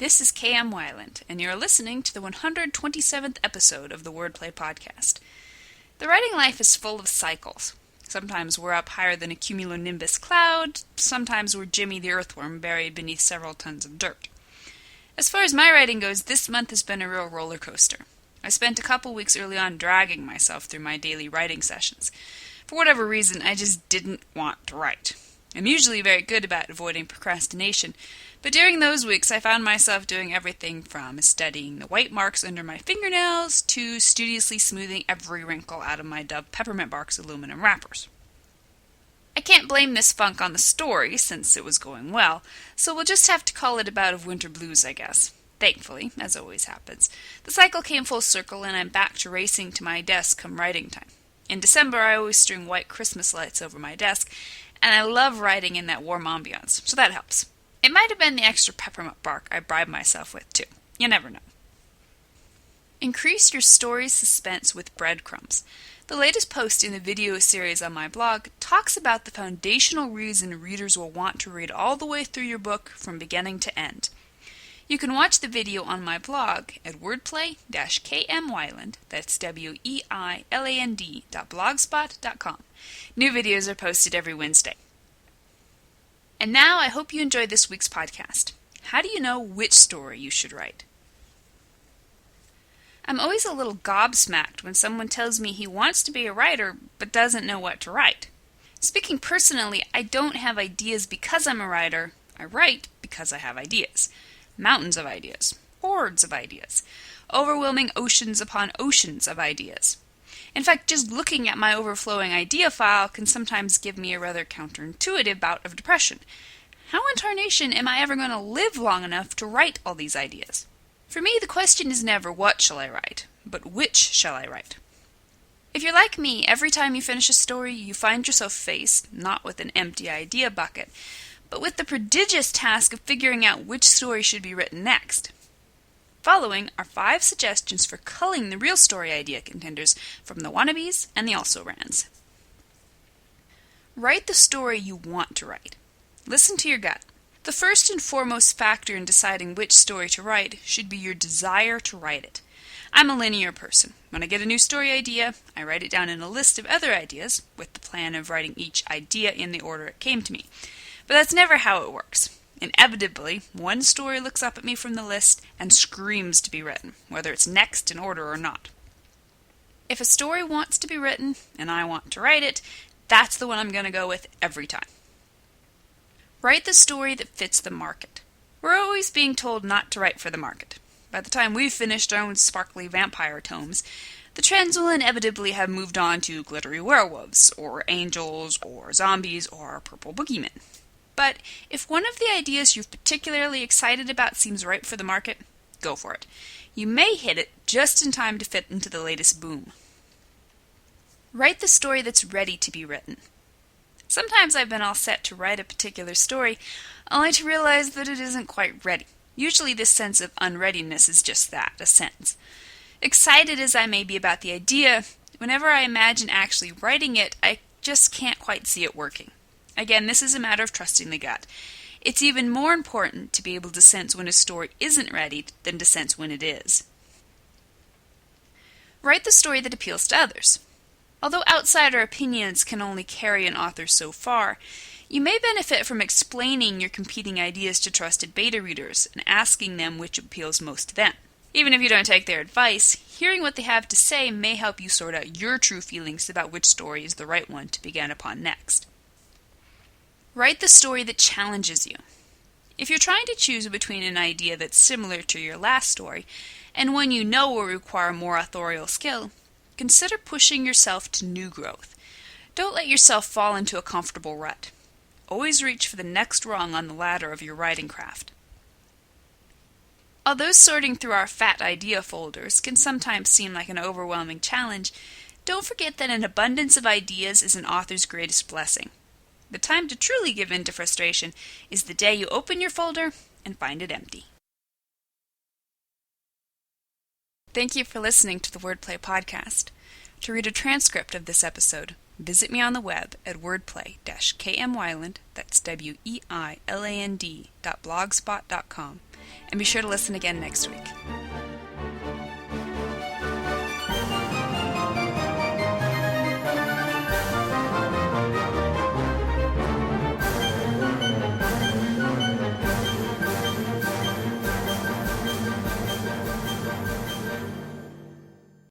This is K.M. Weiland, and you're listening to the 127th episode of the Wordplay Podcast. The writing life is full of cycles. Sometimes we're up higher than a cumulonimbus cloud, sometimes we're Jimmy the Earthworm buried beneath several tons of dirt. As far as my writing goes, this month has been a real roller coaster. I spent a couple weeks early on dragging myself through my daily writing sessions. For whatever reason, I just didn't want to write. I'm usually very good about avoiding procrastination, but during those weeks I found myself doing everything from studying the white marks under my fingernails to studiously smoothing every wrinkle out of my Dove Peppermint Barks aluminum wrappers. I can't blame this funk on the story, since it was going well, so we'll just have to call it a bout of winter blues, I guess. Thankfully, as always happens, the cycle came full circle and I'm back to racing to my desk come writing time. In December, I always string white Christmas lights over my desk, and I love writing in that warm ambiance, so that helps. It might have been the extra peppermint bark I bribed myself with, too. You never know. Increase your story's suspense with breadcrumbs. The latest post in the video series on my blog talks about the foundational reason readers will want to read all the way through your book from beginning to end. You can watch the video on my blog at wordplay-kmweiland, that's weiland.blogspot.com. New videos are posted every Wednesday. And now I hope you enjoyed this week's podcast. How do you know which story you should write? I'm always a little gobsmacked when someone tells me he wants to be a writer but doesn't know what to write. Speaking personally, I don't have ideas because I'm a writer. I write because I have ideas. Mountains of ideas. Hordes of ideas. Overwhelming oceans upon oceans of ideas. In fact, just looking at my overflowing idea file can sometimes give me a rather counterintuitive bout of depression. How in tarnation am I ever going to live long enough to write all these ideas? For me, the question is never what shall I write, but which shall I write? If you're like me, every time you finish a story, you find yourself faced, not with an empty idea bucket, but with the prodigious task of figuring out which story should be written next. Following are 5 suggestions for culling the real story idea contenders from the wannabes and the also-rans. Write the story you want to write. Listen to your gut. The first and foremost factor in deciding which story to write should be your desire to write it. I'm a linear person. When I get a new story idea, I write it down in a list of other ideas, with the plan of writing each idea in the order it came to me. But that's never how it works. Inevitably, one story looks up at me from the list and screams to be written, whether it's next in order or not. If a story wants to be written, and I want to write it, that's the one I'm going to go with every time. Write the story that fits the market. We're always being told not to write for the market. By the time we've finished our own sparkly vampire tomes, the trends will inevitably have moved on to glittery werewolves, or angels, or zombies, or purple boogeymen. But if one of the ideas you're particularly excited about seems right for the market, go for it. You may hit it just in time to fit into the latest boom. Write the story that's ready to be written. Sometimes I've been all set to write a particular story, only to realize that it isn't quite ready. Usually this sense of unreadiness is just that, a sense. Excited as I may be about the idea, whenever I imagine actually writing it, I just can't quite see it working. Again, this is a matter of trusting the gut. It's even more important to be able to sense when a story isn't ready than to sense when it is. Write the story that appeals to others. Although outsider opinions can only carry an author so far, you may benefit from explaining your competing ideas to trusted beta readers and asking them which appeals most to them. Even if you don't take their advice, hearing what they have to say may help you sort out your true feelings about which story is the right one to begin upon next. Write the story that challenges you. If you're trying to choose between an idea that's similar to your last story and one you know will require more authorial skill, consider pushing yourself to new growth. Don't let yourself fall into a comfortable rut. Always reach for the next rung on the ladder of your writing craft. Although sorting through our fat idea folders can sometimes seem like an overwhelming challenge, don't forget that an abundance of ideas is an author's greatest blessing. The time to truly give in to frustration is the day you open your folder and find it empty. Thank you for listening to the Wordplay Podcast. To read a transcript of this episode, visit me on the web at wordplay-kmweiland, that's weiland.blogspot.com, and be sure to listen again next week.